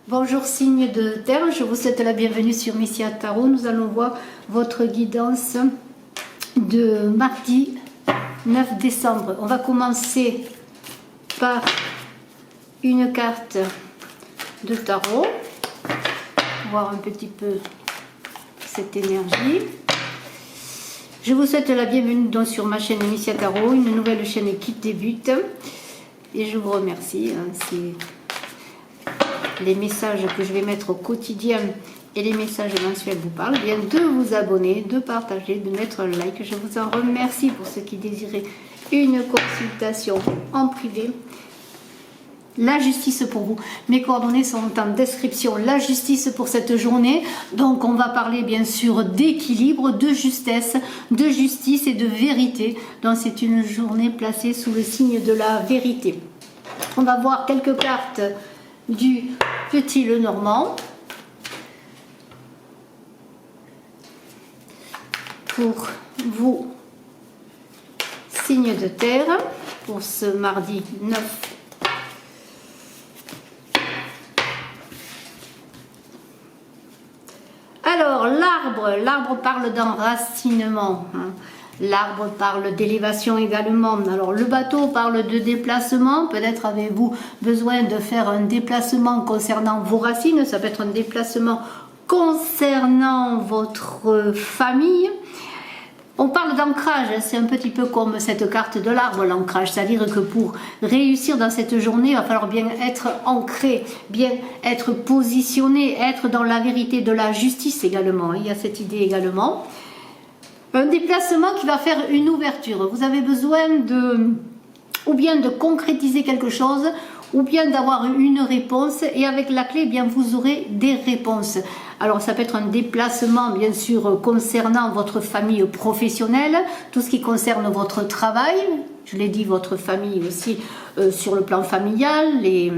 Bonjour signe de terre, je vous souhaite la bienvenue sur Missia Tarot. Nous allons voir votre guidance de mardi 9 décembre. On va commencer par une carte de tarot, voir un petit peu cette énergie. Je vous souhaite la bienvenue donc sur ma chaîne Missia Tarot, une nouvelle chaîne qui débute. Et je vous remercie. C'est les messages que je vais mettre au quotidien et les messages mensuels vous parlent, bien de vous abonner, de partager, de mettre un like. Je vous en remercie pour ceux qui désiraient une consultation en privé. La justice pour vous. Mes coordonnées sont en description. La justice pour cette journée. Donc on va parler bien sûr d'équilibre, de justesse, de justice et de vérité. Donc c'est une journée placée sous le signe de la vérité. On va voir quelques cartes du Petit Lenormand pour vous, signe de terre, pour ce mardi 9. Alors, l'arbre parle d'enracinement. L'arbre parle d'élévation également. Alors, le bateau parle de déplacement. Peut-être avez-vous besoin de faire un déplacement concernant vos racines. Ça peut être un déplacement concernant votre famille. On parle d'ancrage, c'est un petit peu comme cette carte de l'arbre, l'ancrage, c'est-à-dire que pour réussir dans cette journée, il va falloir bien être ancré, bien être positionné, être dans la vérité de la justice également. Il y a cette idée également. Un déplacement qui va faire une ouverture. Vous avez besoin ou bien de concrétiser quelque chose, ou bien d'avoir une réponse, et avec la clé, eh bien, vous aurez des réponses. Alors ça peut être un déplacement bien sûr concernant votre famille professionnelle, tout ce qui concerne votre travail, je l'ai dit, votre famille aussi sur le plan familial, les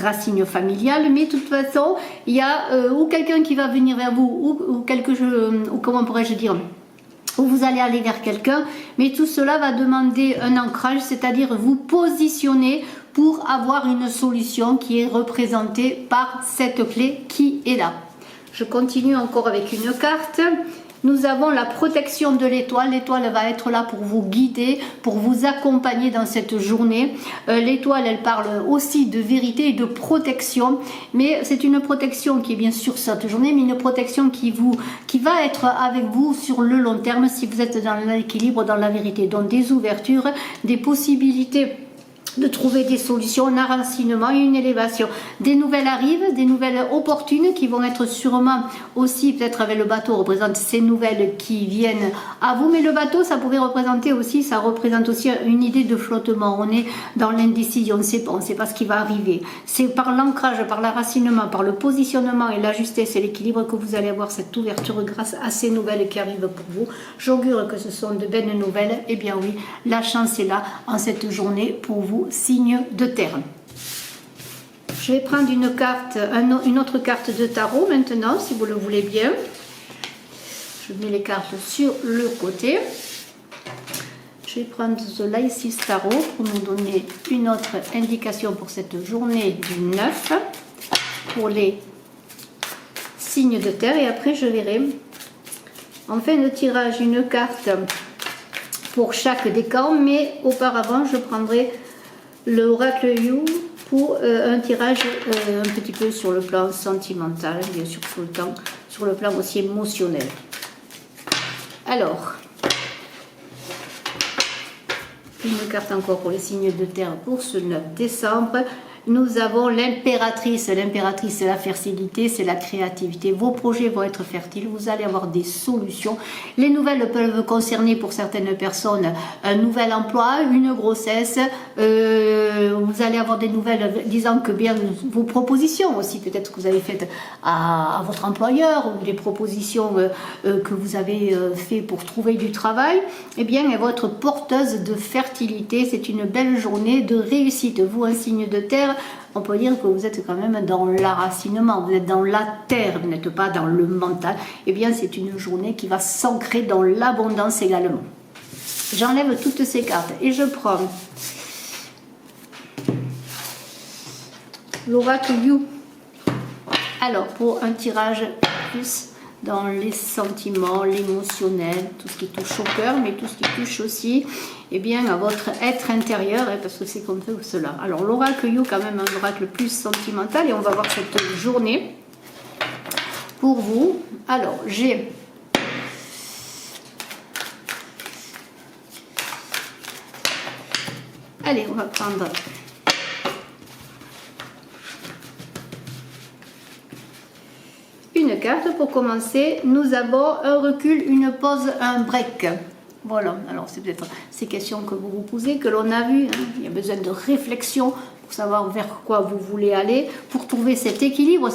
racines familiales, mais de toute façon il y a ou quelqu'un qui va venir vers vous, ou comment pourrais-je dire, où vous allez aller vers quelqu'un, mais tout cela va demander un ancrage, c'est-à-dire vous positionner pour avoir une solution qui est représentée par cette clé qui est là. Je continue encore avec une carte. Nous avons la protection de l'étoile. L'étoile va être là pour vous guider, pour vous accompagner dans cette journée. L'étoile, elle parle aussi de vérité et de protection. Mais c'est une protection qui est bien sûr cette journée, mais une protection qui va être avec vous sur le long terme si vous êtes dans l'équilibre, dans la vérité. Donc des ouvertures, des possibilités de trouver des solutions, un enracinement et une élévation. Des nouvelles arrivent, des nouvelles opportunes qui vont être sûrement aussi, peut-être avec le bateau, représente ces nouvelles qui viennent à vous, mais le bateau, ça représente aussi une idée de flottement. On est dans l'indécision, on ne sait pas ce qui va arriver. C'est par l'ancrage, par l'enracinement, par le positionnement et la justesse et l'équilibre que vous allez avoir cette ouverture grâce à ces nouvelles qui arrivent pour vous. J'augure que ce sont de belles nouvelles. Eh bien oui, la chance est là en cette journée pour vous, signe de terre. Je vais prendre une autre carte de tarot maintenant, si vous le voulez bien. Je mets les cartes sur le côté. Je vais prendre The Lysis Tarot pour nous donner une autre indication pour cette journée du 9 pour les signes de terre, et après je verrai en fin de tirage une carte pour chaque décan, mais auparavant je prendrai l'oracle You pour un tirage un petit peu sur le plan sentimental, bien sûr sur le plan aussi émotionnel. Alors, une carte encore pour les signes de terre pour ce 9 décembre. Nous avons l'impératrice. L'impératrice, c'est la fertilité, c'est la créativité. Vos projets vont être fertiles, vous allez avoir des solutions. Les nouvelles peuvent concerner pour certaines personnes un nouvel emploi, une grossesse. Vous allez avoir des nouvelles disant que bien vos propositions aussi, peut-être que vous avez faites à votre employeur, ou des propositions que vous avez fait pour trouver du travail, eh bien, elles vont être porteuses de fertilité. C'est une belle journée de réussite. Vous, un signe de terre, on peut dire que vous êtes quand même dans l'enracinement, vous êtes dans la terre, vous n'êtes pas dans le mental. Eh bien, c'est une journée qui va s'ancrer dans l'abondance également. J'enlève toutes ces cartes et je prends l'oracle You. Alors, pour un tirage plus dans les sentiments, l'émotionnel, tout ce qui touche au cœur, mais tout ce qui touche aussi eh bien, à votre être intérieur, hein, parce que c'est comme ça ou cela. Alors, l'oracle You, quand même, un oracle plus sentimental, et on va voir cette journée pour vous. Alors, j'ai allez, on va prendre une carte pour commencer. Nous avons un recul, une pause, un break. Voilà, alors c'est peut-être ces questions que vous vous posez, que l'on a vues. Hein. Il y a besoin de réflexion pour savoir vers quoi vous voulez aller, pour trouver cet équilibre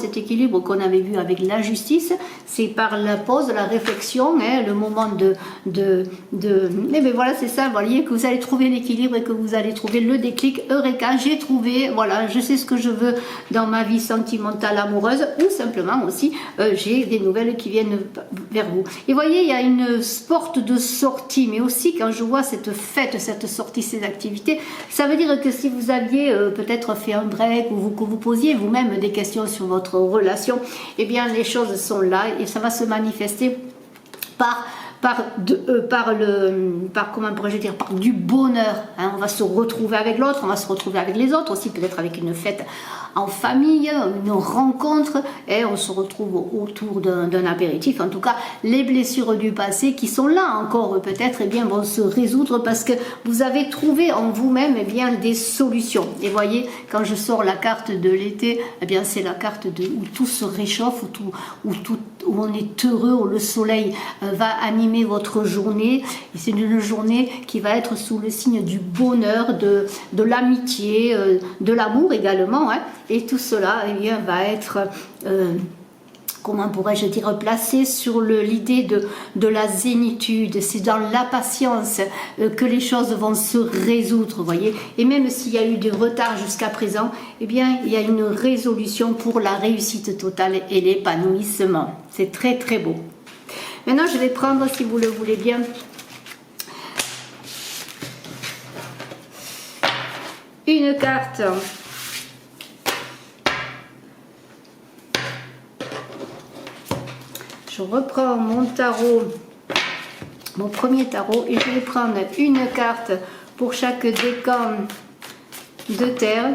qu'on avait vu avec la justice. C'est par la pause, la réflexion, hein, le moment mais ben voilà, c'est ça, vous voyez, que vous allez trouver l'équilibre et que vous allez trouver le déclic. Eureka, j'ai trouvé, voilà, je sais ce que je veux dans ma vie sentimentale, amoureuse, ou simplement aussi, j'ai des nouvelles qui viennent vers vous. Et vous voyez, il y a une porte de sortie, mais aussi quand je vois cette fête, cette sortie, ces activités, ça veut dire que si vous aviez peut-être fait un break ou que vous posiez vous-même des questions sur votre relation, eh bien les choses sont là et ça va se manifester par comment pourrais-je dire, par du bonheur. Hein. On va se retrouver avec l'autre, on va se retrouver avec les autres aussi, peut-être avec une fête en famille, une rencontre, et on se retrouve autour d'un apéritif. En tout cas, les blessures du passé qui sont là encore peut-être, eh bien, vont se résoudre parce que vous avez trouvé en vous-même eh bien, des solutions. Et voyez, quand je sors la carte de l'été, eh bien, c'est la carte où tout se réchauffe, où on est heureux, où le soleil va animer votre journée. Et c'est une journée qui va être sous le signe du bonheur, de l'amitié, de l'amour également. Hein. Et tout cela eh bien, va être, comment pourrais-je dire, placé sur l'idée de la zénitude. C'est dans la patience que les choses vont se résoudre, vous voyez. Et même s'il y a eu du retard jusqu'à présent, eh bien, il y a une résolution pour la réussite totale et l'épanouissement. C'est très très beau. Maintenant, je vais prendre, si vous le voulez bien, une carte. Je reprends mon tarot, mon premier tarot, et je vais prendre une carte pour chaque décan de terre,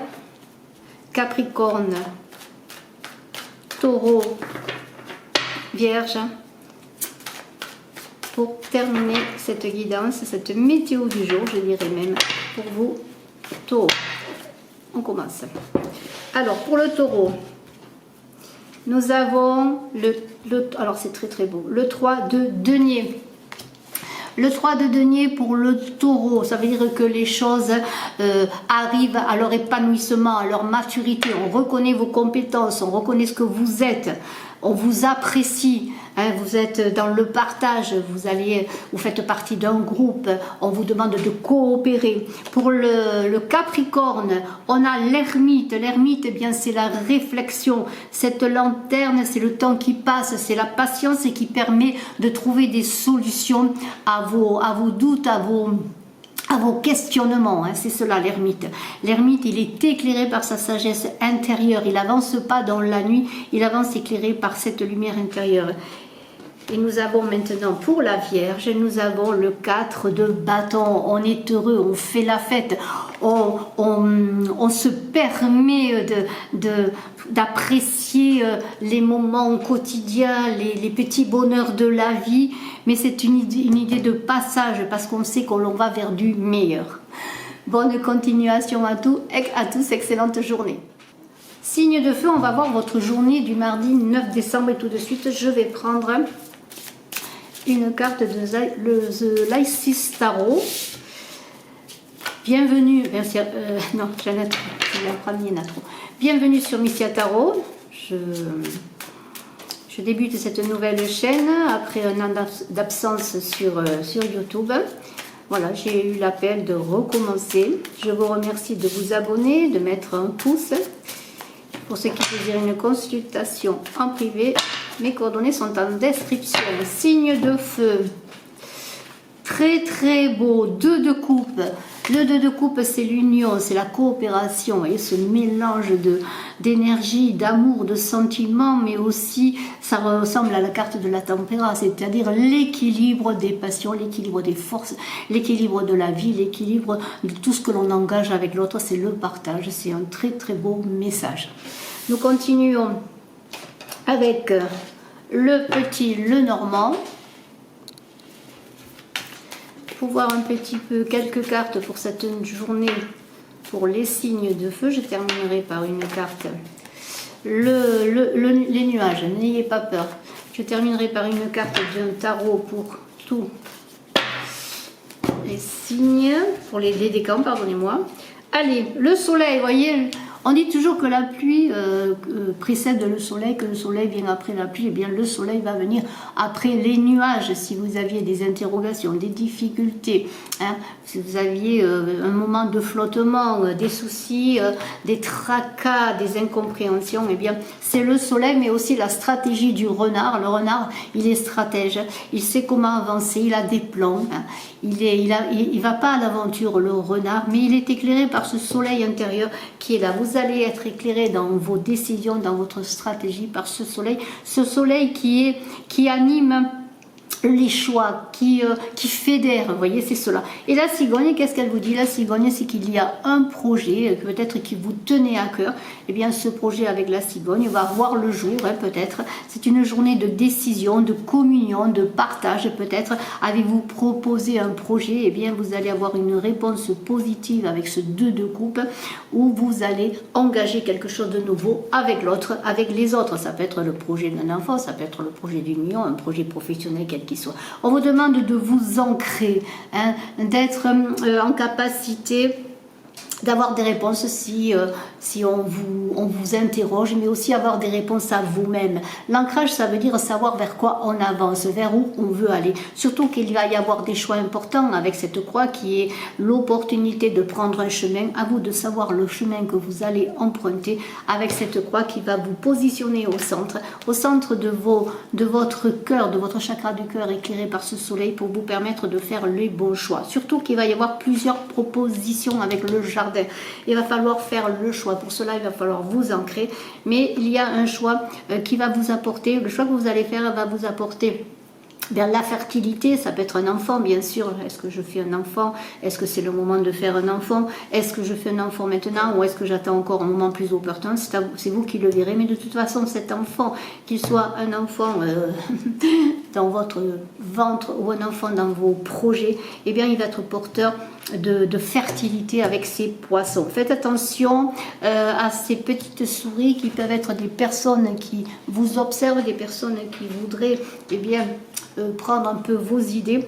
Capricorne, Taureau, Vierge, pour terminer cette guidance, cette météo du jour, je dirais même, pour vous, Taureau. On commence. Alors, pour le Taureau, nous avons alors c'est très très beau, le 3 de denier. Le 3 de denier pour le Taureau, ça veut dire que les choses arrivent à leur épanouissement, à leur maturité. On reconnaît vos compétences, on reconnaît ce que vous êtes, on vous apprécie, hein, vous êtes dans le partage, vous faites partie d'un groupe, on vous demande de coopérer. Pour le Capricorne, on a l'ermite. L'ermite, eh bien, c'est la réflexion. Cette lanterne, c'est le temps qui passe, c'est la patience et qui permet de trouver des solutions à vos doutes, à vos questionnements, hein, c'est cela l'ermite. L'ermite, il est éclairé par sa sagesse intérieure, il n'avance pas dans la nuit, il avance éclairé par cette lumière intérieure. Et nous avons maintenant pour la Vierge, nous avons le 4 de bâton. On est heureux, on fait la fête, on se permet d'apprécier les moments quotidiens, les petits bonheurs de la vie. Mais c'est une idée de passage parce qu'on sait qu'on va vers du meilleur. Bonne continuation à tous, excellente journée. Signe de feu, on va voir votre journée du mardi 9 décembre et tout de suite je vais prendre une carte de The Lysis Tarot. Bienvenue, non, j'en ai trop, la première n'a trop. Bienvenue sur Missia Tarot. Je débute cette nouvelle chaîne après un an d'absence sur YouTube. Voilà, j'ai eu l'appel de recommencer. Je vous remercie de vous abonner, de mettre un pouce. Pour ceux qui désirent une consultation en privé, mes coordonnées sont en description. Signe de feu. très très beau 2 de coupe. Le 2 de coupe, c'est l'union, c'est la coopération, vous voyez, ce mélange d'énergie, d'amour, de sentiments, mais aussi ça ressemble à la carte de la tempéra, c'est-à-dire l'équilibre des passions, l'équilibre des forces, l'équilibre de la vie, l'équilibre de tout ce que l'on engage avec l'autre, c'est le partage, c'est un très très beau message. Nous continuons avec le normand. Pour voir un petit peu quelques cartes pour cette journée pour les signes de feu, je terminerai par une carte. Les nuages, n'ayez pas peur. Je terminerai par une carte d'un tarot pour tous les signes, pour les décans, pardonnez-moi. Allez, le soleil, vous voyez, on dit toujours que la pluie précède le soleil, que le soleil vient après la pluie. Eh bien, le soleil va venir après les nuages. Si vous aviez des interrogations, des difficultés, hein, si vous aviez un moment de flottement, des soucis, des tracas, des incompréhensions, eh bien, c'est le soleil, mais aussi la stratégie du renard. Le renard, il est stratège, il sait comment avancer, il a des plans. Hein. Il va pas à l'aventure, le renard, mais il est éclairé par ce soleil intérieur qui est là. Vous allez être éclairé dans vos décisions, dans votre stratégie par ce soleil qui anime les choix, qui fédère, vous voyez, c'est cela. Et la cigogne, qu'est-ce qu'elle vous dit? La cigogne, c'est qu'il y a un projet, peut-être qui vous tenait à cœur. Eh bien, ce projet avec la cigogne va voir le jour, hein, peut-être. C'est une journée de décision, de communion, de partage, peut-être. Avez-vous proposé un projet? Eh bien, vous allez avoir une réponse positive avec ce 2 de coupe, où vous allez engager quelque chose de nouveau avec l'autre, avec les autres. Ça peut être le projet d'un enfant, ça peut être le projet d'union, un projet professionnel, quel qu'il soit. On vous demande de vous ancrer, hein, d'être en capacité d'avoir des réponses si on vous interroge, mais aussi avoir des réponses à vous-même. L'ancrage, ça veut dire savoir vers quoi on avance, vers où on veut aller. Surtout qu'il va y avoir des choix importants avec cette croix qui est l'opportunité de prendre un chemin. À vous de savoir le chemin que vous allez emprunter avec cette croix qui va vous positionner au centre de votre cœur, de votre chakra du cœur éclairé par ce soleil pour vous permettre de faire les bons choix. Surtout qu'il va y avoir plusieurs propositions avec le jardin. Il va falloir faire le choix. Pour cela, il va falloir vous ancrer. Mais il y a un choix qui va vous apporter, le choix que vous allez faire va vous apporter vers la fertilité. Ça peut être un enfant, bien sûr. Est-ce que je fais un enfant? Est-ce que c'est le moment de faire un enfant? Est-ce que je fais un enfant maintenant ou est-ce que j'attends encore un moment plus opportun? C'est vous qui le verrez. Mais de toute façon, cet enfant, qu'il soit un enfant dans votre ventre ou un enfant dans vos projets, eh bien, il va être porteur de fertilité avec ces poissons. Faites attention à ces petites souris qui peuvent être des personnes qui vous observent, des personnes qui voudraient, eh bien, prendre un peu vos idées,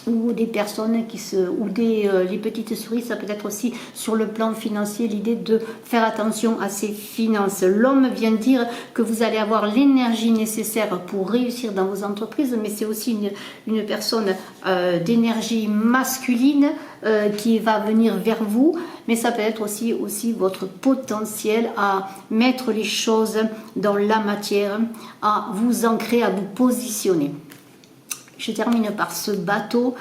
ou des personnes les petites souris. Ça peut être aussi sur le plan financier, l'idée de faire attention à ses finances. L'homme vient dire que vous allez avoir l'énergie nécessaire pour réussir dans vos entreprises, mais c'est aussi une personne d'énergie masculine qui va venir vers vous, mais ça peut être aussi votre potentiel à mettre les choses dans la matière, à vous ancrer, à vous positionner. Je termine par ce bateau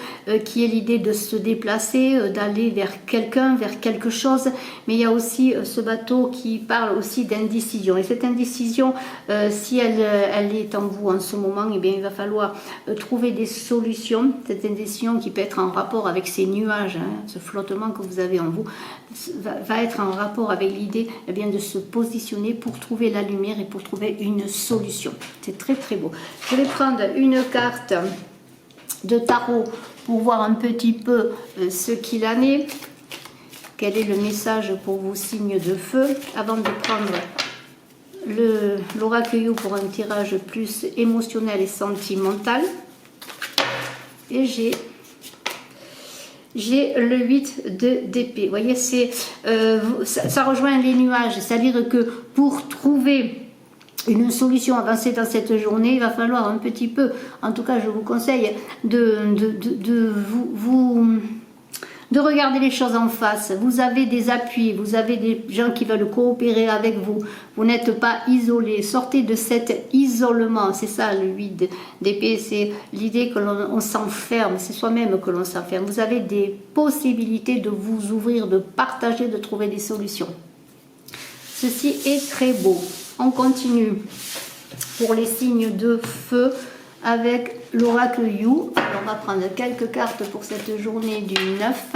qui est l'idée de se déplacer, d'aller vers quelqu'un, vers quelque chose. Mais il y a aussi ce bateau qui parle aussi d'indécision. Et cette indécision, si elle est en vous en ce moment, eh bien, il va falloir trouver des solutions. Cette indécision qui peut être en rapport avec ces nuages, hein, ce flottement que vous avez en vous, va être en rapport avec l'idée, eh bien, de se positionner pour trouver la lumière et pour trouver une solution. C'est très très beau. Je vais prendre une carte de tarot pour voir un petit peu ce qu'il en est. Quel est le message pour vos signes de feu avant de prendre l'oracle pour un tirage plus émotionnel et sentimental. Et j'ai le 8 d'épée. Vous voyez, ça rejoint les nuages, c'est-à-dire que pour trouver une solution avancée dans cette journée, il va falloir un petit peu, en tout cas je vous conseille de de regarder les choses en face. Vous avez des appuis, vous avez des gens qui veulent coopérer avec vous. Vous n'êtes pas isolé. Sortez de cet isolement. C'est ça le 8 d'épée, c'est l'idée que l'on s'enferme. C'est soi-même que l'on s'enferme. Vous avez des possibilités de vous ouvrir, de partager, de trouver des solutions. Ceci est très beau. On continue pour les signes de feu avec l'oracle You. Alors, on va prendre quelques cartes pour cette journée du 9.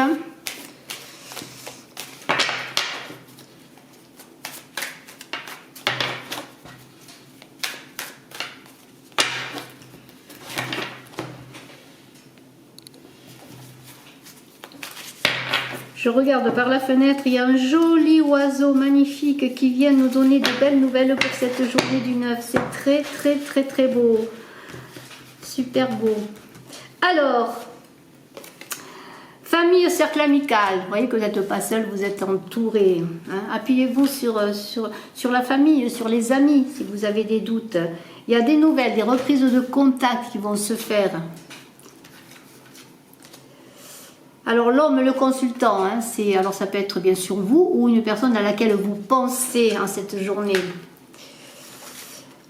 Je regarde par la fenêtre, il y a un joli oiseau magnifique qui vient nous donner de belles nouvelles pour cette journée du 9. C'est très très très très beau. Super beau. Alors, famille, cercle amical. Vous voyez que vous n'êtes pas seul, vous êtes entouré. Hein. Appuyez-vous sur la famille, sur les amis, si vous avez des doutes. Il y a des nouvelles, des reprises de contact qui vont se faire. Alors l'homme, le consultant, hein, alors ça peut être bien sûr vous ou une personne à laquelle vous pensez en cette journée.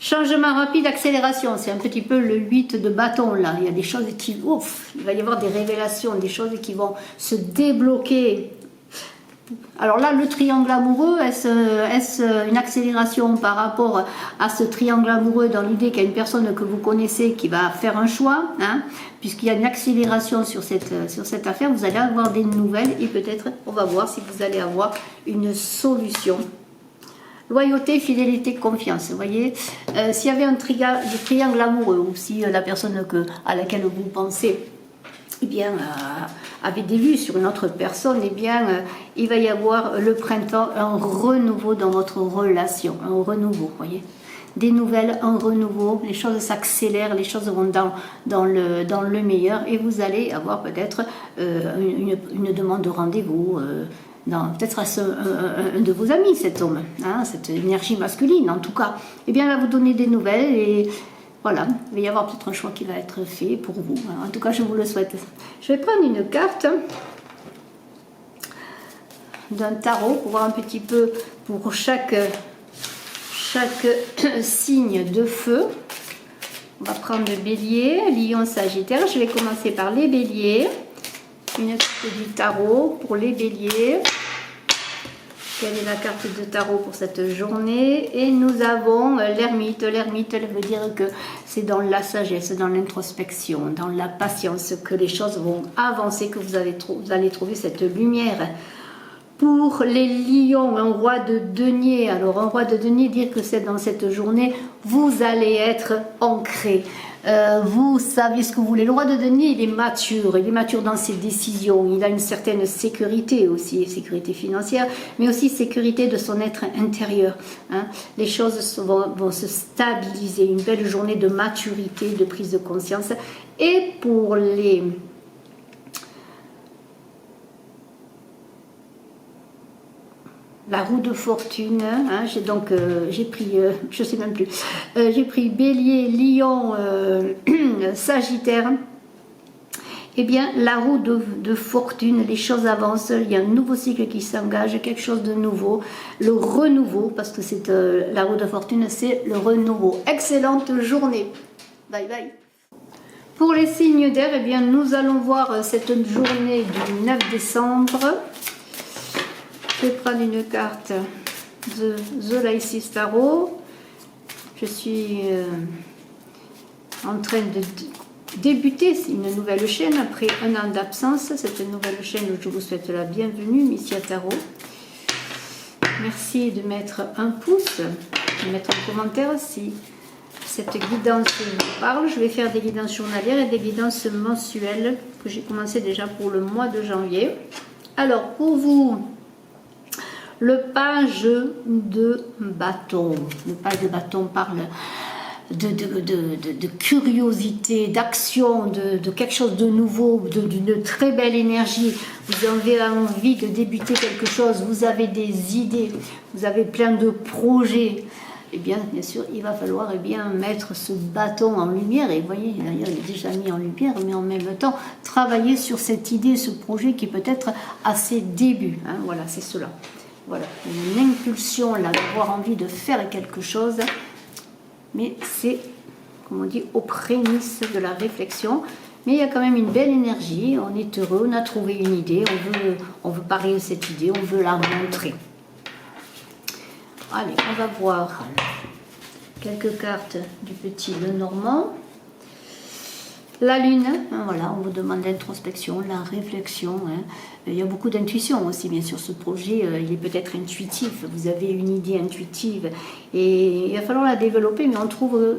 Changement rapide, accélération, c'est un petit peu le 8 de bâton là. Il y a des choses qui, ouf, il va y avoir des révélations, des choses qui vont se débloquer. Alors là, le triangle amoureux, est-ce une accélération par rapport à ce triangle amoureux dans l'idée qu'il y a une personne que vous connaissez qui va faire un choix, hein, puisqu'il y a une accélération sur cette affaire, vous allez avoir des nouvelles et peut-être, on va voir si vous allez avoir une solution. Loyauté, fidélité, confiance. Vous voyez, s'il y avait un triangle amoureux ou si la personne à laquelle vous pensez eh bien, avait des vues sur une autre personne, eh bien, il va y avoir le printemps, un renouveau dans votre relation, un renouveau, voyez. Des nouvelles, un renouveau, les choses s'accélèrent, les choses vont dans le meilleur et vous allez avoir peut-être une demande de rendez-vous, peut-être un de vos amis, cet homme, hein, cette énergie masculine en tout cas. Eh bien, elle va vous donner des nouvelles et voilà, il va y avoir peut-être un choix qui va être fait pour vous. En tout cas, je vous le souhaite. Je vais prendre une carte d'un tarot pour voir un petit peu pour chaque signe de feu. On va prendre le bélier, lion, sagittaire. Je vais commencer par les béliers. Une carte du tarot pour les béliers. Quelle est la carte de tarot pour cette journée? Et nous avons l'ermite. L'ermite, elle veut dire que c'est dans la sagesse, dans l'introspection, dans la patience que les choses vont avancer, que vous allez trouver cette lumière. Pour les lions, un roi de denier. Alors, un roi de denier, dire que c'est dans cette journée, vous allez être ancré. Vous savez ce que vous voulez. Le roi de denier, il est mature dans ses décisions, il a une certaine sécurité aussi, sécurité financière, mais aussi sécurité de son être intérieur. Hein. Les choses vont se stabiliser, une belle journée de maturité, de prise de conscience. Et pour la roue de fortune, hein, j'ai pris, je sais même plus, j'ai pris bélier, lion, sagittaire. Eh bien, la roue de fortune, les choses avancent, il y a un nouveau cycle qui s'engage, quelque chose de nouveau, le renouveau, parce que c'est la roue de fortune, c'est le renouveau. Excellente journée. Bye bye. Pour les signes d'air, eh bien, nous allons voir cette journée du 9 décembre. Je vais prendre une carte de The Lysis Tarot. Je suis en train de débuter une nouvelle chaîne après un an d'absence. Cette nouvelle chaîne, je vous souhaite la bienvenue, Missia Tarot. Merci de mettre un pouce, de mettre un commentaire si cette guidance vous parle. Je vais faire des guidances journalières et des guidances mensuelles que j'ai commencé déjà pour le mois de janvier. Alors, pour vous, le page de bâton. Le page de bâton parle de curiosité, d'action, de quelque chose de nouveau, d'une très belle énergie. Vous avez envie de débuter quelque chose, vous avez des idées, vous avez plein de projets. eh bien sûr, il va falloir mettre ce bâton en lumière. Et vous voyez, d'ailleurs, il est déjà mis en lumière, mais en même temps, travailler sur cette idée, ce projet qui peut être à ses débuts. Hein, voilà, c'est cela. Voilà, une impulsion là, d'avoir envie de faire quelque chose, mais c'est, comme on dit, aux prémices de la réflexion. Mais il y a quand même une belle énergie, on est heureux, on a trouvé une idée, on veut parler de cette idée, on veut la montrer. Allez, on va voir quelques cartes du petit Lenormand. La lune, hein, voilà, on vous demande l'introspection, la réflexion. Hein. Il y a beaucoup d'intuition aussi, bien sûr. Ce projet, il est peut-être intuitif. Vous avez une idée intuitive et il va falloir la développer. Mais on trouve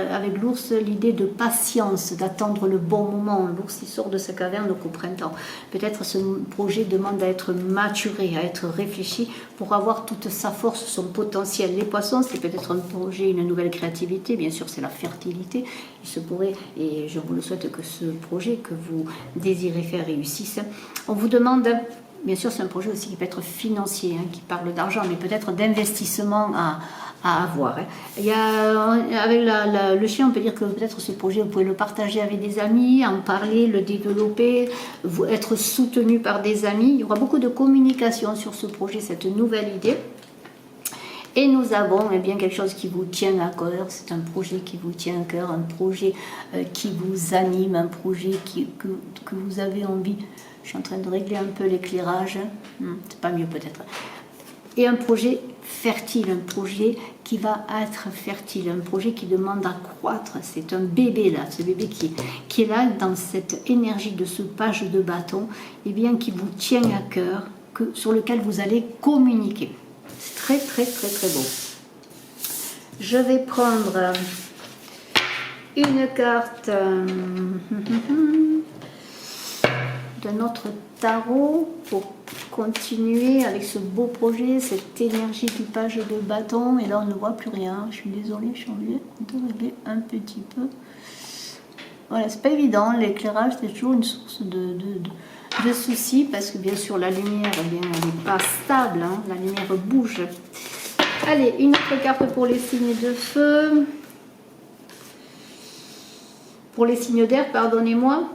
avec l'ours l'idée de patience, d'attendre le bon moment. L'ours, il sort de sa caverne au printemps. Peut-être ce projet demande à être maturé, à être réfléchi pour avoir toute sa force, son potentiel. Les poissons, c'est peut-être un projet, une nouvelle créativité. Bien sûr, c'est la fertilité. Il se pourrait, et je vous le souhaite, que ce projet que vous désirez faire réussisse. On vous demande, bien sûr, c'est un projet aussi qui peut être financier, hein, qui parle d'argent, mais peut-être d'investissement à avoir. Hein. Il y a, avec le chien, on peut dire que peut-être ce projet, vous pouvez le partager avec des amis, en parler, le développer, être soutenu par des amis. Il y aura beaucoup de communication sur ce projet, cette nouvelle idée. Et nous avons bien quelque chose qui vous tient à cœur, c'est un projet qui vous tient à cœur, un projet qui vous anime, un projet que vous avez envie. Je suis en train de régler un peu l'éclairage, c'est pas mieux peut-être. Et un projet fertile, un projet qui va être fertile, un projet qui demande à croître. C'est un bébé là, ce bébé qui est là dans cette énergie de ce page de bâton, et bien qui vous tient à cœur, sur lequel vous allez communiquer. C'est très très très très beau. Je vais prendre une carte de notre tarot pour continuer avec ce beau projet, cette énergie du page de bâton. Et là on ne voit plus rien, je suis désolée, je suis obligée de régler un petit peu. Voilà, c'est pas évident, l'éclairage c'est toujours une source de soucis parce que bien sûr la lumière, elle n'est pas stable, hein, la lumière bouge. Allez, une autre carte pour les signes de feu. Pour les signes d'air, pardonnez-moi.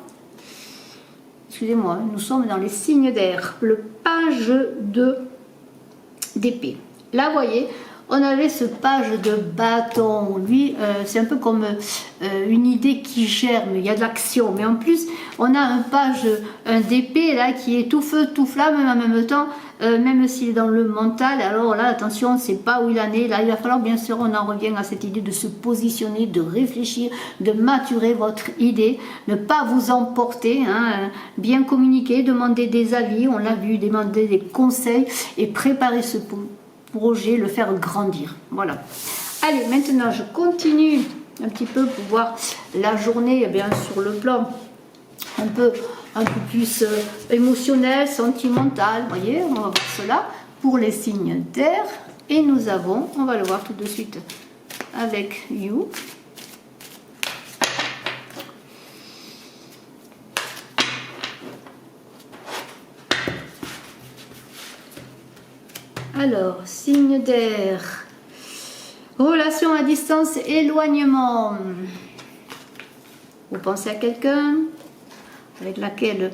Excusez-moi, nous sommes dans les signes d'air. Le page d'épée. Là, vous voyez, on avait ce page de bâton. Lui, c'est un peu comme une idée qui germe. Il y a de l'action. Mais en plus, on a un page d'épée là qui est tout feu, tout flamme, mais en même temps, même s'il est dans le mental. Alors là, attention, on ne sait pas où il en est. Là, il va falloir, bien sûr, on en revient à cette idée de se positionner, de réfléchir, de maturer votre idée, ne pas vous emporter, hein, bien communiquer, demander des avis, on l'a vu, demander des conseils et préparer ce projet, le faire grandir. Voilà. Allez, maintenant je continue un petit peu pour voir la journée bien sur le plan un peu plus émotionnel, sentimental. Vous voyez, on va voir cela pour les signes d'air. Et nous avons, on va le voir tout de suite avec You. Alors, signe d'air, relation à distance, éloignement. Vous pensez à quelqu'un avec laquelle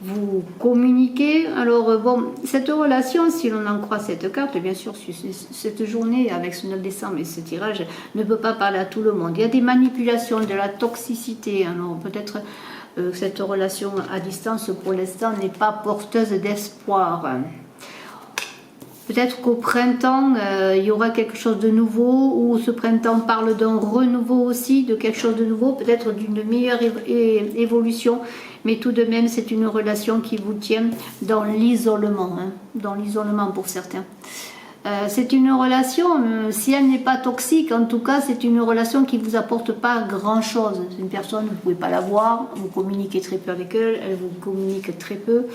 vous communiquez. Alors, bon, cette relation, si l'on en croit cette carte, bien sûr, cette journée avec ce 9 décembre et ce tirage ne peut pas parler à tout le monde. Il y a des manipulations, de la toxicité. Alors, peut-être cette relation à distance, pour l'instant, n'est pas porteuse d'espoir. Peut-être qu'au printemps, il y aura quelque chose de nouveau, ou ce printemps parle d'un renouveau aussi, de quelque chose de nouveau, peut-être d'une meilleure évolution, mais tout de même, c'est une relation qui vous tient dans l'isolement, hein, dans l'isolement pour certains. C'est une relation, si elle n'est pas toxique, en tout cas, c'est une relation qui ne vous apporte pas grand-chose. C'est une personne, vous ne pouvez pas la voir, vous communiquez très peu avec elle, elle vous communique très peu.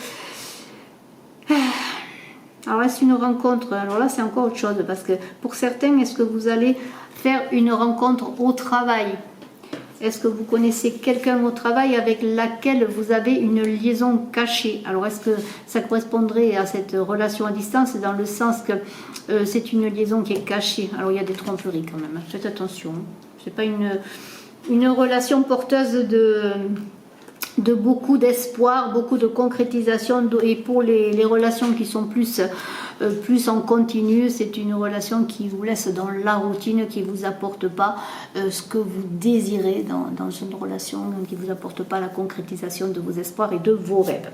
Alors là, c'est une rencontre. Alors là, c'est encore autre chose parce que pour certains, est-ce que vous allez faire une rencontre au travail? Est-ce que vous connaissez quelqu'un au travail avec laquelle vous avez une liaison cachée? Alors, est-ce que ça correspondrait à cette relation à distance dans le sens que c'est une liaison qui est cachée? Alors, il y a des tromperies quand même, faites attention. C'est pas une relation porteuse de beaucoup d'espoir, beaucoup de concrétisation. Et pour les relations qui sont plus en continu, c'est une relation qui vous laisse dans la routine, qui ne vous apporte pas ce que vous désirez dans une relation, qui ne vous apporte pas la concrétisation de vos espoirs et de vos rêves.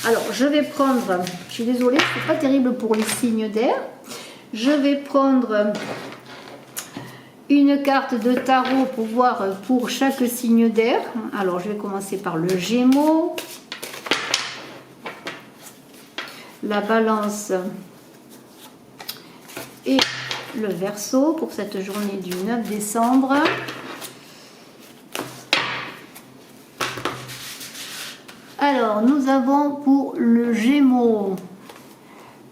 Alors, je vais prendre, je suis désolée, c'est pas terrible pour les signes d'air. Je vais prendre une carte de tarot pour voir pour chaque signe d'air. Alors, je vais commencer par le Gémeaux, la Balance et le Verseau pour cette journée du 9 décembre. Alors, nous avons pour le Gémeaux,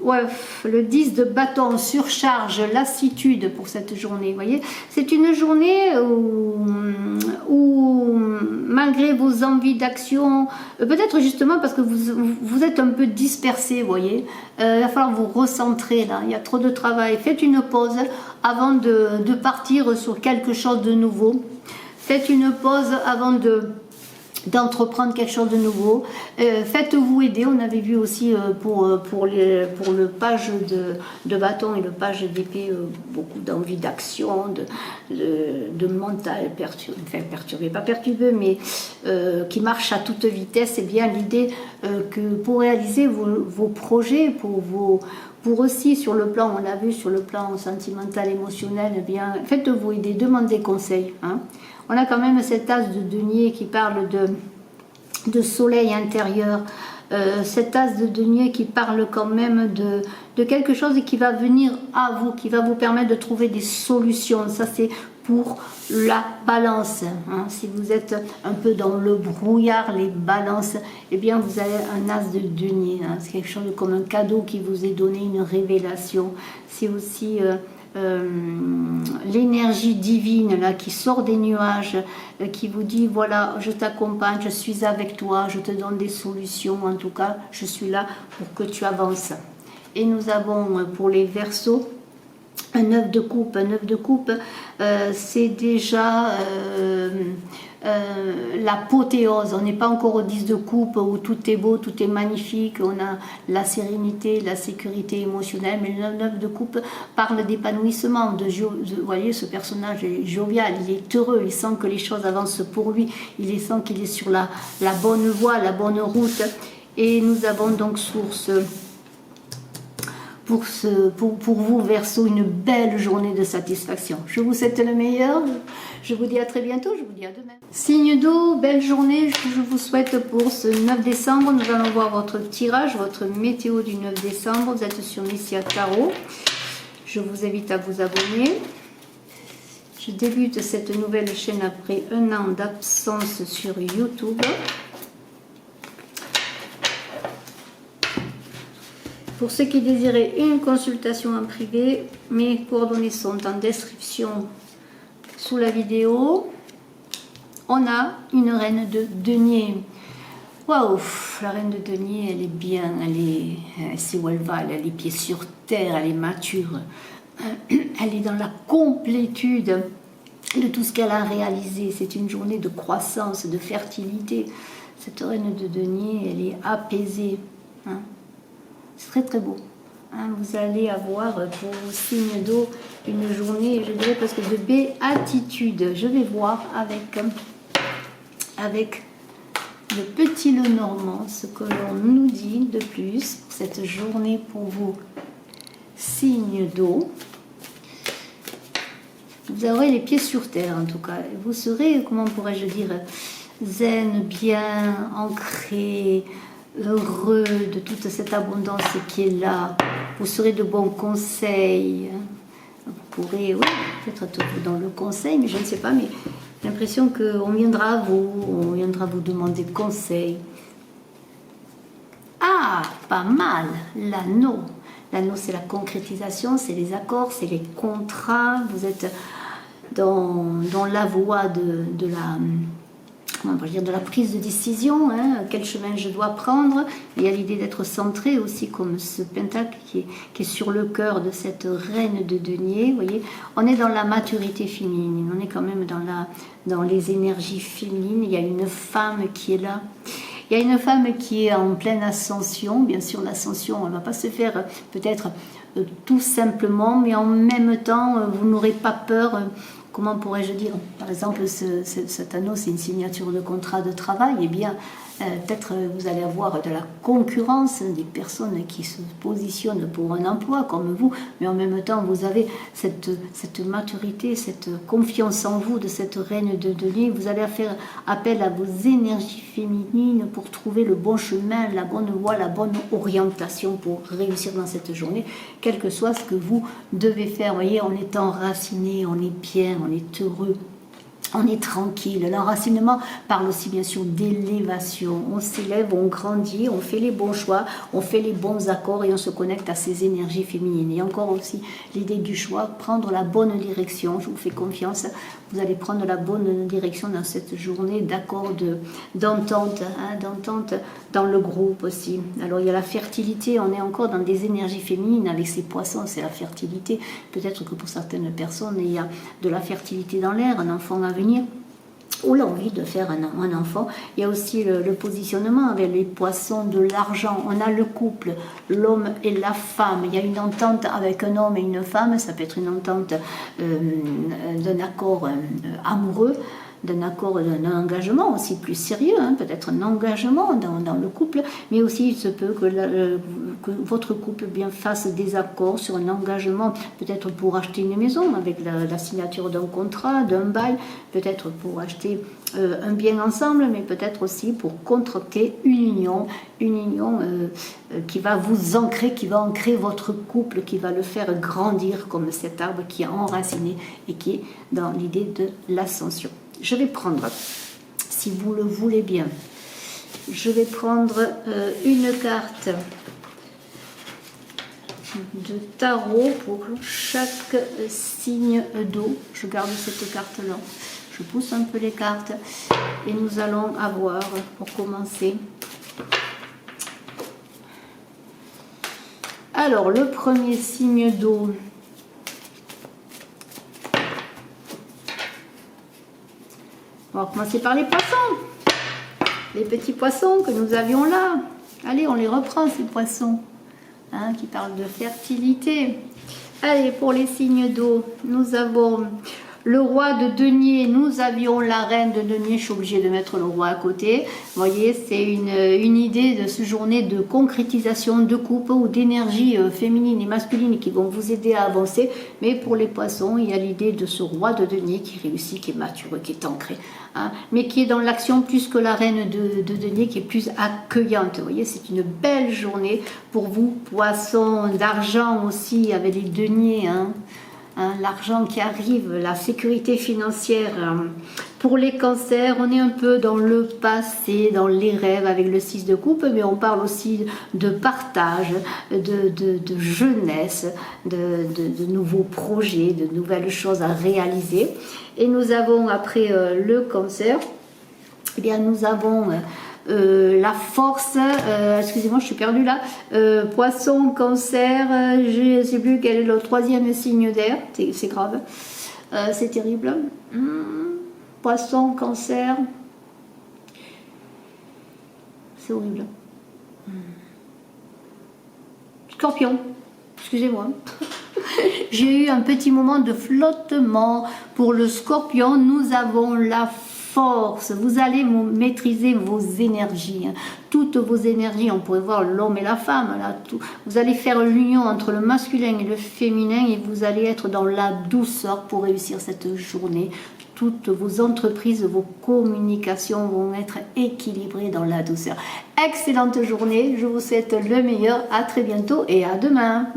ouais, le 10 de bâton, surcharge, lassitude pour cette journée. Vous voyez, c'est une journée où malgré vos envies d'action, peut-être justement parce que vous êtes un peu dispersé, vous voyez, il va falloir vous recentrer là. Il y a trop de travail. Faites une pause avant de partir sur quelque chose de nouveau. Faites une pause avant d'entreprendre quelque chose de nouveau. Faites-vous aider. On avait vu aussi pour le page de bâton et le page d'épée beaucoup d'envie d'action, de mental perturbé, enfin perturbé, pas perturbé, mais qui marche à toute vitesse. C'est bien l'idée que pour réaliser vos projets, pour aussi sur le plan, on l'a vu, sur le plan sentimental, émotionnel, eh bien, faites-vous aider, demandez conseil. Hein. On a quand même cet as de denier qui parle de soleil intérieur, cet as de denier qui parle quand même de quelque chose qui va venir à vous, qui va vous permettre de trouver des solutions. Ça, c'est pour la balance. Hein. Si vous êtes un peu dans le brouillard, les balances, eh bien, vous avez un as de denier. Hein. C'est quelque chose comme un cadeau qui vous est donné, une révélation. C'est aussi l'énergie divine là qui sort des nuages, qui vous dit voilà, je t'accompagne, je suis avec toi, je te donne des solutions, en tout cas je suis là pour que tu avances. Et nous avons pour les Verseaux un 9 de coupe. Un 9 de coupe, c'est déjà l'apothéose. On n'est pas encore au 10 de coupe où tout est beau, tout est magnifique, on a la sérénité, la sécurité émotionnelle, mais le 9 de coupe parle d'épanouissement. Vous voyez, ce personnage est jovial, il est heureux, il sent que les choses avancent pour lui, il sent qu'il est sur la bonne voie, la bonne route. Et nous avons donc source pour vous, Verseau, une belle journée de satisfaction. Je vous souhaite le meilleur. Je vous dis à très bientôt. Je vous dis à demain. Signe d'eau, belle journée. Je vous souhaite pour ce 9 décembre. Nous allons voir votre tirage, votre météo du 9 décembre. Vous êtes sur Messia Tarot. Je vous invite à vous abonner. Je débute cette nouvelle chaîne après un an d'absence sur YouTube. Pour ceux qui désiraient une consultation en privé, mes coordonnées sont en description sous la vidéo. On a une reine de denier. Waouh, la reine de denier, elle est bien, elle sait où elle va, elle a les pieds sur terre, elle est mature. Elle est dans la complétude de tout ce qu'elle a réalisé. C'est une journée de croissance, de fertilité. Cette reine de denier, elle est apaisée. Hein. C'est très très beau. Hein, vous allez avoir pour vos signes d'eau une journée, je dirais presque de béatitude. Je vais voir avec le petit Lenormand ce que l'on nous dit de plus pour cette journée pour vos signes d'eau. Vous aurez les pieds sur terre en tout cas. Vous serez, comment pourrais-je dire, zen, bien ancré, heureux de toute cette abondance qui est là. Vous serez de bons conseils. Vous pourrez, oui, peut-être être dans le conseil, mais je ne sais pas, mais j'ai l'impression qu'on viendra à vous, on viendra vous demander conseil. Ah, pas mal, l'anneau. L'anneau, c'est la concrétisation, c'est les accords, c'est les contrats. Vous êtes dans la voie de la... Comment on peut dire, de la prise de décision, hein, quel chemin je dois prendre. Il y a l'idée d'être centré aussi, comme ce pentacle qui est sur le cœur de cette reine de denier. Vous voyez, on est dans la maturité féminine, on est quand même dans les énergies féminines. Il y a une femme qui est là. Il y a une femme qui est en pleine ascension. Bien sûr, l'ascension, elle ne va pas se faire peut-être tout simplement, mais en même temps, vous n'aurez pas peur. Comment pourrais-je dire? Par exemple, cet anneau, c'est une signature de contrat de travail. Eh bien, peut-être vous allez avoir de la concurrence, des personnes qui se positionnent pour un emploi comme vous, mais en même temps, vous avez cette maturité, cette confiance en vous de cette reine de denier. Vous allez faire appel à vos énergies féminines pour trouver le bon chemin, la bonne voie, la bonne orientation pour réussir dans cette journée, quel que soit ce que vous devez faire. Vous voyez, on est enraciné, on est bien, on est heureux. On est tranquille. L'enracinement parle aussi bien sûr d'élévation. On s'élève, on grandit, on fait les bons choix, on fait les bons accords et on se connecte à ces énergies féminines. Et encore aussi l'idée du choix, prendre la bonne direction. Je vous fais confiance. Vous allez prendre la bonne direction dans cette journée d'accord d'entente, hein, d'entente dans le groupe aussi. Alors il y a la fertilité, on est encore dans des énergies féminines avec ces poissons, c'est la fertilité. Peut-être que pour certaines personnes, il y a de la fertilité dans l'air, un enfant à venir, ou l'envie de faire un enfant. Il y a aussi le positionnement avec les poissons de l'argent. On a le couple, l'homme et la femme. Il y a une entente avec un homme et une femme. Ça peut être une entente d'un accord amoureux, d'un accord, d'un engagement aussi plus sérieux, hein, peut-être un engagement dans le couple, mais aussi il se peut que votre couple bien fasse des accords sur un engagement, peut-être pour acheter une maison avec la signature d'un contrat, d'un bail, peut-être pour acheter un bien ensemble, mais peut-être aussi pour contracter une union qui va vous ancrer, qui va ancrer votre couple, qui va le faire grandir comme cet arbre qui est enraciné et qui est dans l'idée de l'ascension. Je vais prendre, si vous le voulez bien, je vais prendre une carte de tarot pour chaque signe d'eau. Je garde cette carte-là. Je pousse un peu les cartes et nous allons avoir, pour commencer, alors le premier signe d'eau. On va commencer par les poissons. Les petits poissons que nous avions là. Allez, on les reprend ces poissons, hein, qui parlent de fertilité. Allez, pour les signes d'eau, nous avons le roi de denier, nous avions la reine de denier. Je suis obligée de mettre le roi à côté. Vous voyez, c'est une idée de cette journée de concrétisation de couple ou d'énergie féminine et masculine qui vont vous aider à avancer. Mais pour les poissons, il y a l'idée de ce roi de denier qui réussit, qui est mature, qui est ancré, hein, mais qui est dans l'action plus que la reine de denier, qui est plus accueillante. Vous voyez, c'est une belle journée pour vous, poissons d'argent aussi, avec les deniers, hein. L'argent qui arrive, la sécurité financière. Pour les cancers, on est un peu dans le passé, dans les rêves avec le 6 de coupe, mais on parle aussi de partage, de jeunesse, de nouveaux projets, de nouvelles choses à réaliser. Et nous avons après le cancer, eh bien nous avons la force, excusez-moi, je suis perdue là, poisson, cancer, je ne sais plus quel est le troisième signe d'air, c'est grave, c'est terrible. Poisson, cancer, c'est horrible. Scorpion, excusez-moi. J'ai eu un petit moment de flottement. Pour le scorpion, nous avons la force. Vous allez maîtriser vos énergies, hein. Toutes vos énergies, on pourrait voir l'homme et la femme là, tout. Vous allez faire l'union entre le masculin et le féminin et vous allez être dans la douceur pour réussir cette journée. Toutes vos entreprises, vos communications vont être équilibrées dans la douceur. Excellente journée, je vous souhaite le meilleur, à très bientôt et à demain.